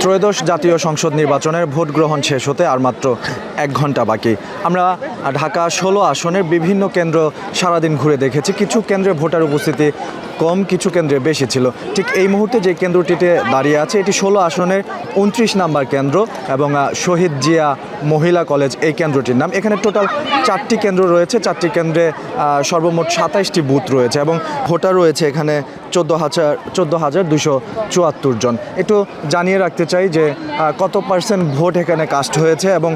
ত্রয়োদশ জাতীয় সংসদ নির্বাচনের ভোট গ্রহণ শেষ হতে আর মাত্র 1 ঘন্টা বাকি। আমরা ঢাকা 16 আসনের বিভিন্ন কেন্দ্র সারাদিন ঘুরে দেখেছি। কিছু কেন্দ্রে ভোটার উপস্থিতি কম, কিছু কেন্দ্রে বেশি ছিল। ঠিক এই মুহূর্তে যে কেন্দ্রটিতে দাঁড়িয়ে আছে এটি 16 আসনের 29 নাম্বার কেন্দ্র এবং শহীদ জিয়া মহিলা কলেজ এই কেন্দ্রটির নাম। এখানে টোটাল 4টি কেন্দ্র রয়েছে, 4টি কেন্দ্রে সর্বমোট 27টি বুথ রয়েছে এবং ভোটার রয়েছে এখানে 14,274 জন। একটু জানিয়ে রাখতে চাই যে কত পার্সেন্ট ভোট এখানে কাস্ট হয়েছে এবং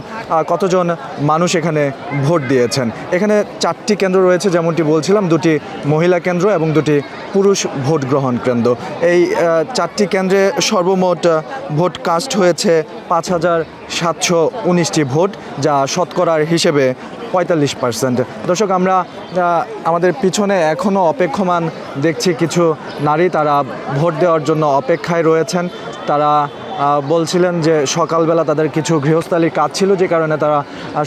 কতজন মানুষ এখানে ভোট দিয়েছেন। এখানে 4টি কেন্দ্র রয়েছে, যেমনটি বলছিলাম, 2টি মহিলা কেন্দ্র এবং 2টি পুরুষ ভোট গ্রহণ কেন্দ্র। এই 4টি কেন্দ্রে সর্বমোট ভোট কাস্ট হয়েছে 5,719টি ভোট, যা শতকরার হিসেবে 45%। দর্শক, আমরা আমাদের পিছনে এখনও অপেক্ষমান দেখছি কিছু নারী, তারা ভোট দেওয়ার জন্য অপেক্ষায় রয়েছেন। তারা বলছিলেন যে সকালবেলা তাদের কিছু গৃহস্থালির কাজ ছিল, যে কারণে তারা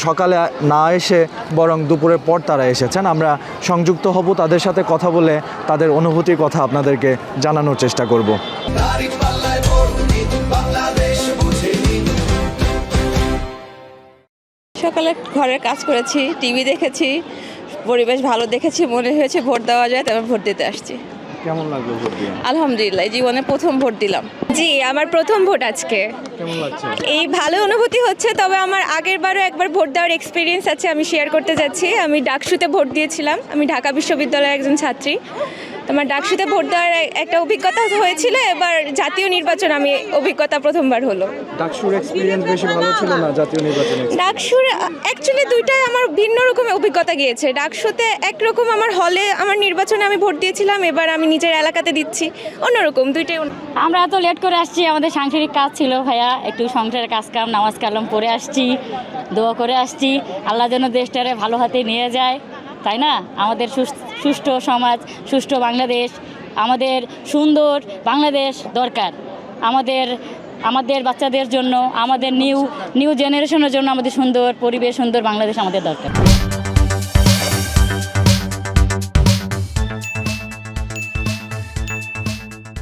সকালে না এসে বরং দুপুরের পর তারা এসেছেন। আমরা সংযুক্ত হব, তাদের সাথে কথা বলে তাদের অনুভূতির কথা আপনাদেরকে জানানোর চেষ্টা করব। সকালে ঘরের কাজ করেছি, টিভি দেখেছি, পরিবেশ ভালো দেখেছি, মনে হয়েছে ভোট দেওয়া যায়, তারপর ভোট দিতে আসছি। কেমন লাগলো ভোট দিয়ে? আলহামদুলিল্লাহ, জীবনে প্রথম ভোট দিলাম। জি, আমার প্রথম ভোট আজকে। কেমন লাগছে? এই ভালো অনুভূতি হচ্ছে, তবে আমার আগের বারও একবার ভোট দেওয়ার এক্সপিরিয়েন্স আছে, আমি শেয়ার করতে যাচ্ছি। আমি ডাকসুতে ভোট দিয়েছিলাম, আমি ঢাকা বিশ্ববিদ্যালয়ের একজন ছাত্রী। আমার ডাকসুতে ভোট দেওয়ার একটা অভিজ্ঞতা হয়েছিল, এবার জাতীয় নির্বাচন আমি অভিজ্ঞতা প্রথমবার হলো। ডাকসুর এক্সপেরিয়েন্স বেশি ভালো ছিল না জাতীয় নির্বাচনে? ডাকসুর অ্যাকচুয়ালি দুইটাই আমার ভিন্ন রকমের অভিজ্ঞতা গিয়েছে। ডাকসুতে একরকম আমার হলে আমার নির্বাচনে আমি ভোট দিয়েছিলাম, এবার আমি নিজের এলাকাতে দিচ্ছি, অন্যরকম দুইটাই। আমরা এত লেট করে আসছি, আমাদের সাংসারিক কাজ ছিল ভাইয়া, একটু সংসারের কাজ কাম নামাজ কালাম পড়ে আসছি, দোয়া করে আসছি, আল্লাহ যেন দেশটারে ভালো হাতে নিয়ে যায়, তাই না? আমাদের সুষ্ঠু সমাজ, সুষ্ঠু বাংলাদেশ, আমাদের সুন্দর বাংলাদেশ দরকার। আমাদের বাচ্চাদের জন্য, আমাদের নিউ জেনারেশনের জন্য আমাদের সুন্দর পরিবেশ, সুন্দর বাংলাদেশ আমাদের দরকার।